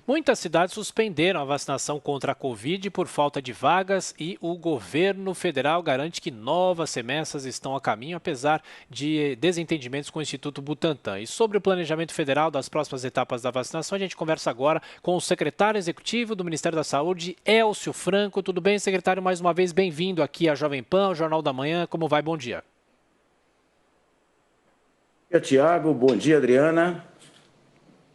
Muitas cidades suspenderam a vacinação contra a Covid por falta de vagas e o governo federal garante que novas remessas estão a caminho, apesar de desentendimentos com o Instituto Butantan. E sobre o planejamento federal das próximas etapas da vacinação, a gente conversa agora com o secretário executivo do Ministério da Saúde, Élcio Franco. Tudo bem, secretário? Mais uma vez, bem-vindo aqui à Jovem Pan, ao Jornal da Manhã. Como vai? Bom dia. Bom dia, Tiago. Bom dia, Adriana.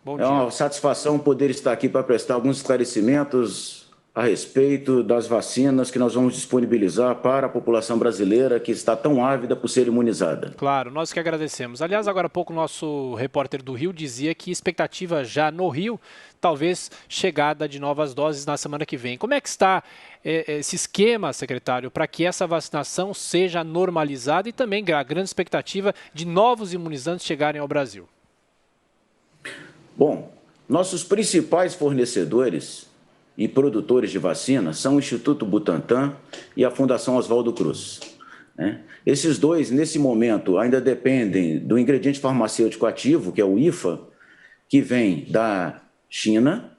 Bom É dia. uma satisfação poder estar aqui para prestar alguns esclarecimentos a respeito das vacinas que nós vamos disponibilizar para a população brasileira que está tão ávida por ser imunizada. Claro, nós que agradecemos. Aliás, agora há pouco o nosso repórter do Rio dizia que expectativa já no Rio, talvez chegada de novas doses na semana que vem. Como é que está esse esquema, secretário, para que essa vacinação seja normalizada e também a grande expectativa de novos imunizantes chegarem ao Brasil? Bom, nossos principais fornecedores e produtores de vacina são o Instituto Butantan e a Fundação Oswaldo Cruz. Esses dois, nesse momento, ainda dependem do ingrediente farmacêutico ativo, que é o IFA, que vem da China,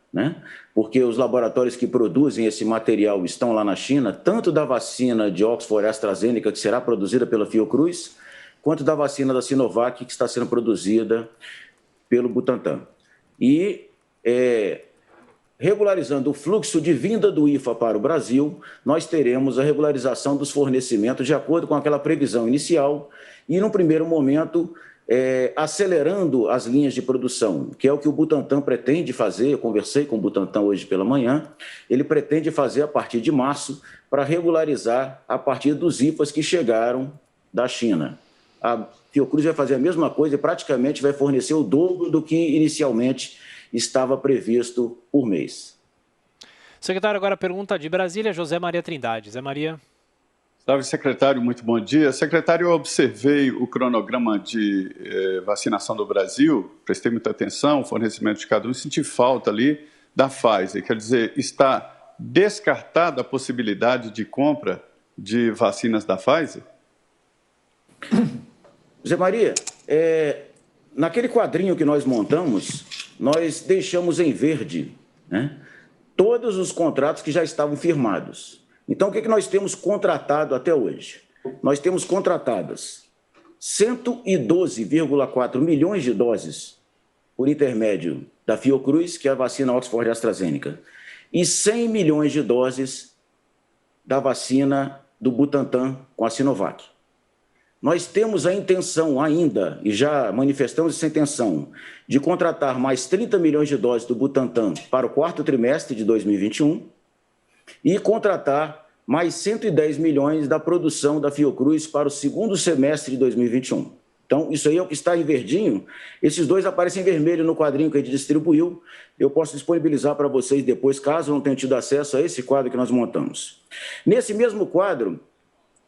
porque os laboratórios que produzem esse material estão lá na China, tanto da vacina de Oxford AstraZeneca, que será produzida pela Fiocruz, quanto da vacina da Sinovac, que está sendo produzida pelo Butantan. E regularizando o fluxo de vinda do IFA para o Brasil, nós teremos a regularização dos fornecimentos de acordo com aquela previsão inicial e, no primeiro momento, acelerando as linhas de produção, que é o que o Butantan pretende fazer. Eu conversei com o Butantan hoje pela manhã, ele pretende fazer a partir de março para regularizar a partir dos IFAs que chegaram da China. A Fiocruz vai fazer a mesma coisa e praticamente vai fornecer o dobro do que inicialmente estava previsto por mês. Secretário, agora a pergunta de Brasília, José Maria Trindade. Zé Maria. Salve, secretário, muito bom dia. Secretário, eu observei o cronograma de vacinação do Brasil, prestei muita atenção, o fornecimento de cada um, senti falta ali da Pfizer. Quer dizer, está descartada a possibilidade de compra de vacinas da Pfizer? Zé Maria, naquele quadrinho que nós montamos, nós deixamos em verde todos os contratos que já estavam firmados. Então, o que nós temos contratado até hoje? Nós temos contratadas 112,4 milhões de doses por intermédio da Fiocruz, que é a vacina Oxford AstraZeneca, e 100 milhões de doses da vacina do Butantan com a Sinovac. Nós temos a intenção ainda, e já manifestamos essa intenção, de contratar mais 30 milhões de doses do Butantan para o quarto trimestre de 2021 e contratar mais 110 milhões da produção da Fiocruz para o segundo semestre de 2021. Então, isso aí é o que está em verdinho. Esses dois aparecem em vermelho no quadrinho que a gente distribuiu. Eu posso disponibilizar para vocês depois, caso não tenham tido acesso a esse quadro que nós montamos. Nesse mesmo quadro,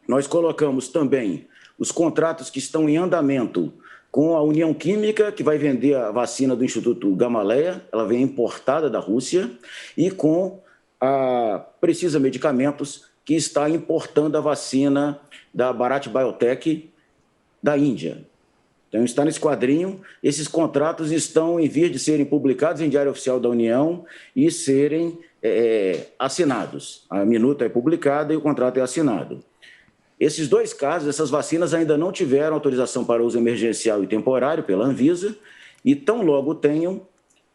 nós colocamos também os contratos que estão em andamento com a União Química, que vai vender a vacina do Instituto Gamaleya, ela vem importada da Rússia, e com a Precisa Medicamentos, que está importando a vacina da Bharat Biotech da Índia. Então, está nesse quadrinho, esses contratos estão em vias de serem publicados em Diário Oficial da União e serem assinados. A minuta é publicada e o contrato é assinado. Esses dois casos, essas vacinas ainda não tiveram autorização para uso emergencial e temporário pela Anvisa, e tão logo tenham,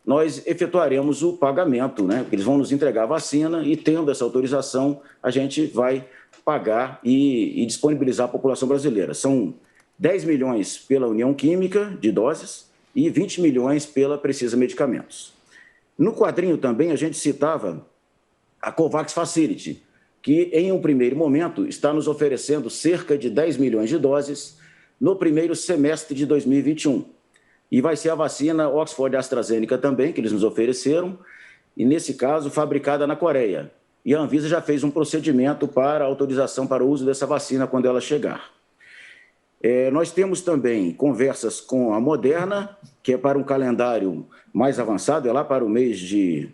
nós efetuaremos o pagamento, porque eles vão nos entregar a vacina e, tendo essa autorização, a gente vai pagar e disponibilizar à população brasileira. São 10 milhões pela União Química de doses e 20 milhões pela Precisa Medicamentos. No quadrinho também a gente citava a COVAX Facility, que, em um primeiro momento, está nos oferecendo cerca de 10 milhões de doses no primeiro semestre de 2021. E vai ser a vacina Oxford AstraZeneca também, que eles nos ofereceram, e, nesse caso, fabricada na Coreia. E a Anvisa já fez um procedimento para autorização para o uso dessa vacina quando ela chegar. Nós temos também conversas com a Moderna, que é para um calendário mais avançado, é lá para o mês de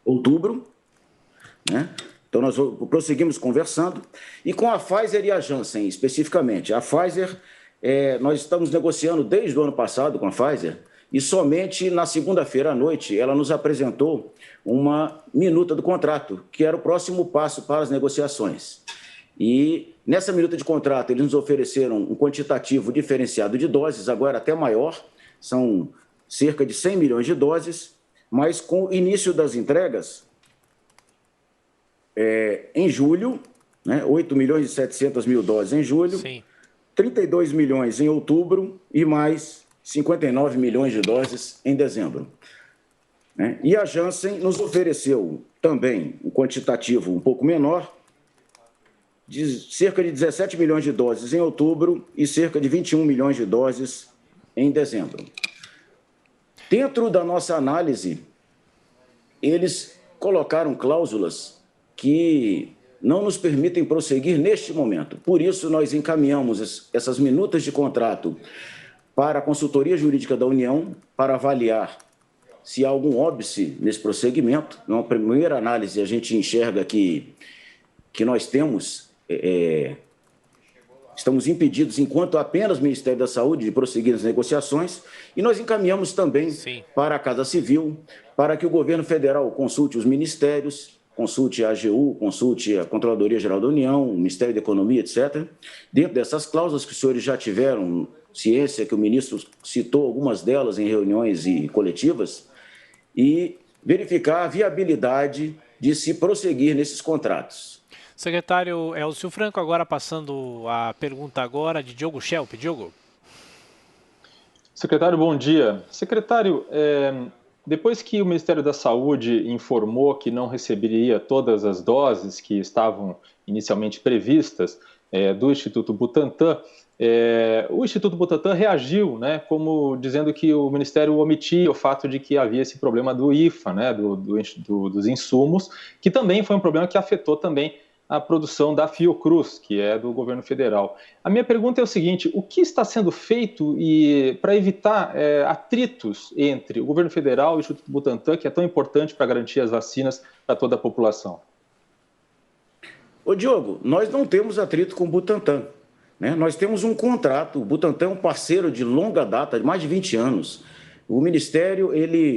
outubro. Então, nós prosseguimos conversando. E com a Pfizer e a Janssen, especificamente. A Pfizer, nós estamos negociando desde o ano passado com a Pfizer, e somente na segunda-feira à noite ela nos apresentou uma minuta do contrato, que era o próximo passo para as negociações. E nessa minuta de contrato eles nos ofereceram um quantitativo diferenciado de doses, agora até maior, são cerca de 100 milhões de doses, mas com o início das entregas em julho, né, 8 milhões e 700 mil doses em julho, Sim. 32 milhões em outubro e mais 59 milhões de doses em dezembro. E a Janssen nos ofereceu também um quantitativo um pouco menor, de cerca de 17 milhões de doses em outubro e cerca de 21 milhões de doses em dezembro. Dentro da nossa análise, eles colocaram cláusulas que não nos permitem prosseguir neste momento. Por isso, nós encaminhamos essas minutas de contrato para a consultoria jurídica da União para avaliar se há algum óbice nesse prosseguimento. Numa primeira análise, a gente enxerga que nós estamos impedidos, enquanto apenas o Ministério da Saúde, de prosseguir as negociações, e nós encaminhamos também para a Casa Civil, para que o governo federal consulte os ministérios, consulte a AGU, consulte a Controladoria Geral da União, o Ministério da Economia, etc. Dentro dessas cláusulas que os senhores já tiveram ciência, que o ministro citou algumas delas em reuniões e coletivas, e verificar a viabilidade de se prosseguir nesses contratos. Secretário Elcio Franco, agora passando a pergunta agora de Diogo Schelp. Diogo. Secretário, bom dia. Secretário, depois que o Ministério da Saúde informou que não receberia todas as doses que estavam inicialmente previstas do Instituto Butantan, o Instituto Butantan reagiu, né, como dizendo que o Ministério omitia o fato de que havia esse problema do IFA, né, dos insumos, que também foi um problema que afetou também a produção da Fiocruz, que é do governo federal. A minha pergunta é o seguinte: o que está sendo feito para evitar atritos entre o governo federal e o Instituto Butantan, que é tão importante para garantir as vacinas para toda a população? Ô Diogo, nós não temos atrito com o Butantan, né? Nós temos um contrato, o Butantan é um parceiro de longa data, de mais de 20 anos. O Ministério,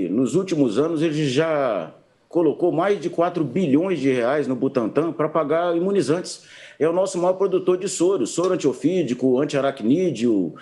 nos últimos anos, ele já colocou mais de 4 bilhões de reais no Butantan para pagar imunizantes. É o nosso maior produtor de soro antiofídico, antiaracnídeo,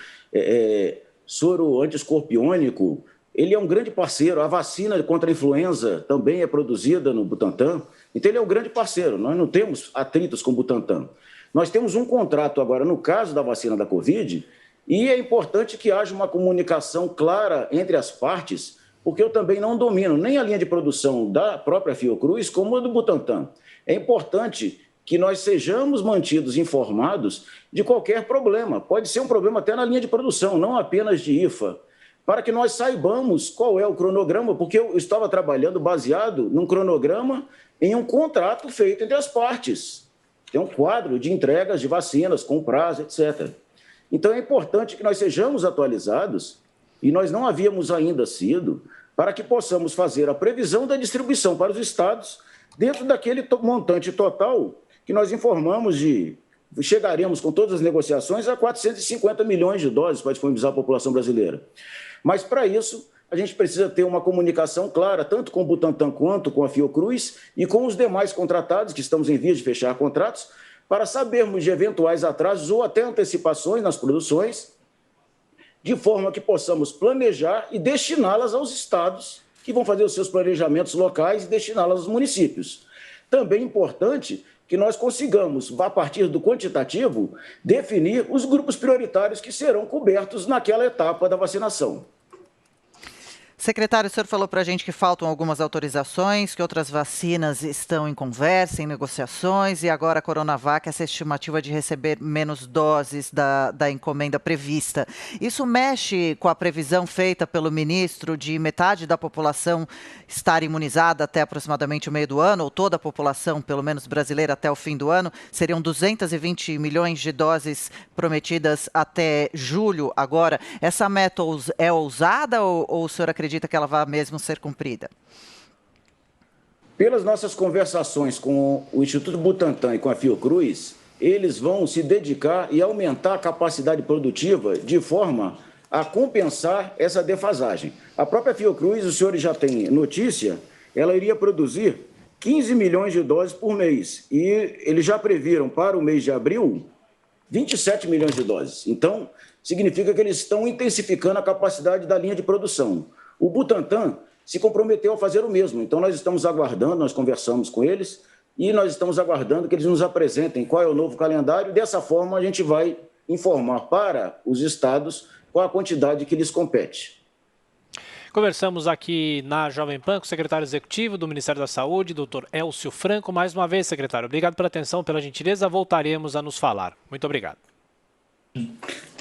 soro antiescorpiônico. Ele é um grande parceiro. A vacina contra a influenza também é produzida no Butantan. Então, ele é um grande parceiro. Nós não temos atritos com o Butantan. Nós temos um contrato agora, no caso da vacina da Covid, e é importante que haja uma comunicação clara entre as partes, porque eu também não domino nem a linha de produção da própria Fiocruz, como a do Butantan. É importante que nós sejamos mantidos informados de qualquer problema. Pode ser um problema até na linha de produção, não apenas de IFA, para que nós saibamos qual é o cronograma, porque eu estava trabalhando baseado num cronograma em um contrato feito entre as partes. Tem um quadro de entregas de vacinas com prazo, etc. Então, é importante que nós sejamos atualizados, e nós não havíamos ainda sido, para que possamos fazer a previsão da distribuição para os estados dentro daquele montante total que nós informamos chegaremos com todas as negociações a 450 milhões de doses para disponibilizar a população brasileira. Mas, para isso, a gente precisa ter uma comunicação clara, tanto com o Butantan quanto com a Fiocruz e com os demais contratados, que estamos em vias de fechar contratos, para sabermos de eventuais atrasos ou até antecipações nas produções, de forma que possamos planejar e destiná-las aos estados, que vão fazer os seus planejamentos locais e destiná-las aos municípios. Também é importante que nós consigamos, a partir do quantitativo, definir os grupos prioritários que serão cobertos naquela etapa da vacinação. Secretário, o senhor falou para a gente que faltam algumas autorizações, que outras vacinas estão em conversa, em negociações, e agora a Coronavac, essa estimativa de receber menos doses da encomenda prevista. Isso mexe com a previsão feita pelo ministro de metade da população estar imunizada até aproximadamente o meio do ano, ou toda a população, pelo menos brasileira, até o fim do ano? Seriam 220 milhões de doses prometidas até julho agora. Essa meta é ousada ou o senhor acredita que ela vai mesmo ser cumprida? Pelas nossas conversações com o Instituto Butantan e com a Fiocruz, eles vão se dedicar e aumentar a capacidade produtiva de forma a compensar essa defasagem. A própria Fiocruz, os senhores já têm notícia, ela iria produzir 15 milhões de doses por mês. E eles já previram para o mês de abril 27 milhões de doses. Então, significa que eles estão intensificando a capacidade da linha de produção. O Butantan se comprometeu a fazer o mesmo. Então, nós estamos aguardando, nós conversamos com eles e nós estamos aguardando que eles nos apresentem qual é o novo calendário. Dessa forma, a gente vai informar para os estados qual a quantidade que lhes compete. Conversamos aqui na Jovem Pan com o secretário executivo do Ministério da Saúde, doutor Elcio Franco. Mais uma vez, secretário, obrigado pela atenção, pela gentileza. Voltaremos a nos falar. Muito obrigado.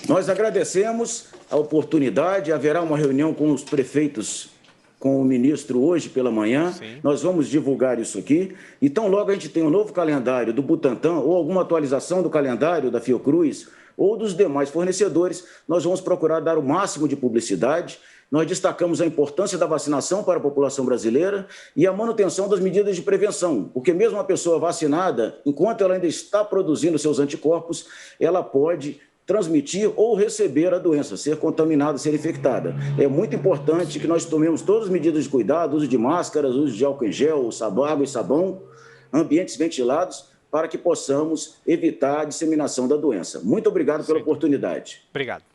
Nós agradecemos a oportunidade. Haverá uma reunião com os prefeitos, com o ministro hoje pela manhã. Sim. Nós vamos divulgar isso aqui. Então, logo a gente tem um novo calendário do Butantan ou alguma atualização do calendário da Fiocruz ou dos demais fornecedores, nós vamos procurar dar o máximo de publicidade. Nós destacamos a importância da vacinação para a população brasileira e a manutenção das medidas de prevenção, porque mesmo a pessoa vacinada, enquanto ela ainda está produzindo seus anticorpos, ela pode transmitir ou receber a doença, ser contaminada, ser infectada. É muito importante que nós tomemos todas as medidas de cuidado, uso de máscaras, uso de álcool em gel, água e sabão, ambientes ventilados, para que possamos evitar a disseminação da doença. Muito obrigado pela oportunidade. Obrigado.